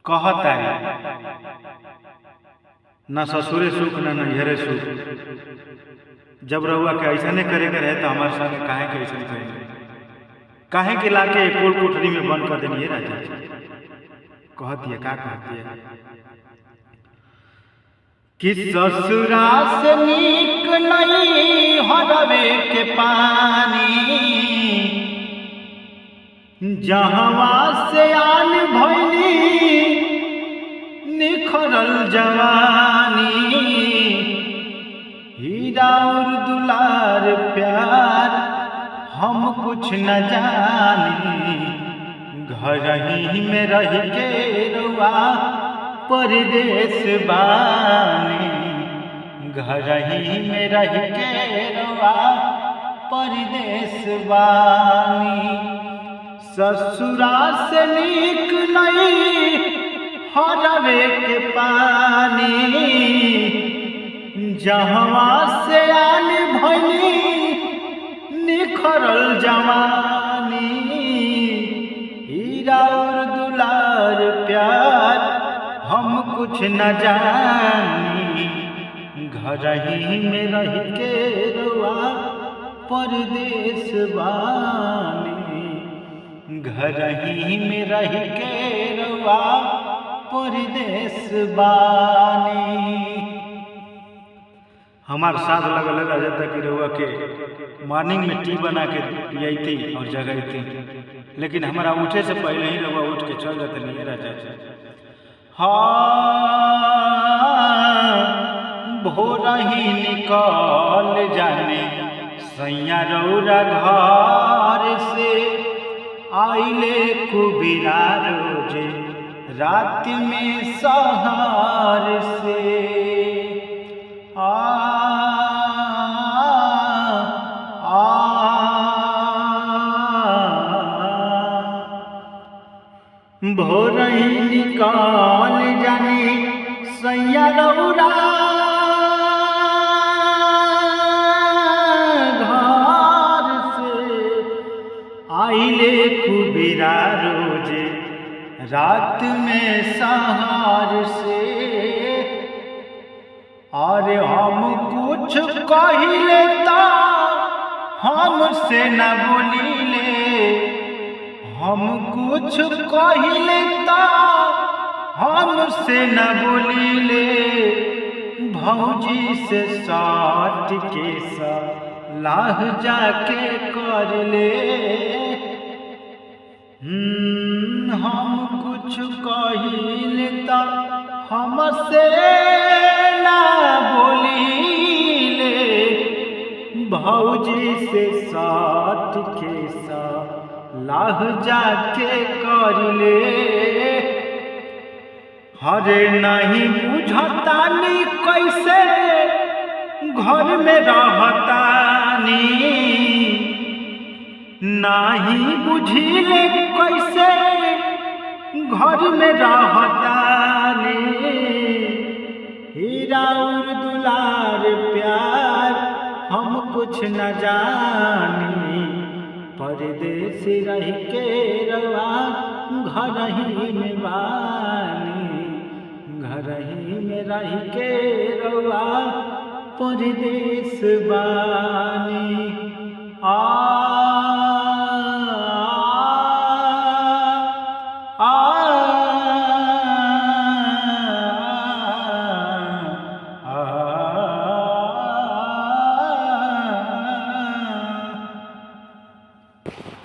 कहतारी न ससुरे सुख न नैहरे सुख। जब रउआ के ऐसा करे के रहे तो हमारे संग काहे के ऐसा करेंगे, काहे के लाके कोल कोठरी में बंद कर देनी है राजा। कहती है का कहती है कि ससुरा से नीक नहीं हरवे के पानी, जहवा से आन भैली निखरल जवानी। हीरा और दुलार प्यार हम कुछ न जानी, घर ही में रह के रुआ परदेस बानी। घर ही में रह के रुआ परदेस बानी। ससुरा से नीक नहीं हरवे के पानी, जहवा से आन भैली निखरल जवानी। हीरा और दुलार प्यार हम कुछ न जानी, घर ही में रह के रुआ परदेस बानी। घर ही में रह के रुआ परदेस बानी। हमार साथ लगल राजा तक रउआ के मॉर्निंग में टी बना के पियती और जगैती, लेकिन हमारा उठे से पहले ही रउआ उठ के चल जाते नहीं राजा। भोर ही निकल जाने सैया रउरा घर से, आइले कुबेरा रोजे रात में सहर से। भोर ही निकाल जाने सैया रउरा घर से, आइले कुबेरा रोजे रात में सहर से। अरे हम कुछ कहिले तो हमसे न बोलिले, हम कुछ कहिले तो हमसे न बोलिले। भौजी से साट के सलाह जाके कर ले। हम कुछ कहिले तो हमसे न बोलिले, भौजी से साट के सलाह जाके कर ले। हरे नहीं बुझतानी कैसे घर में रहतानी, नहीं बुझिले कैसे घर में रहतानी। हीरा और दुलार प्यार हम कुछ न जानी, परदेस रह के रुआ घर ही में बानी। घर ही में रह के रुआ परदेस बानी।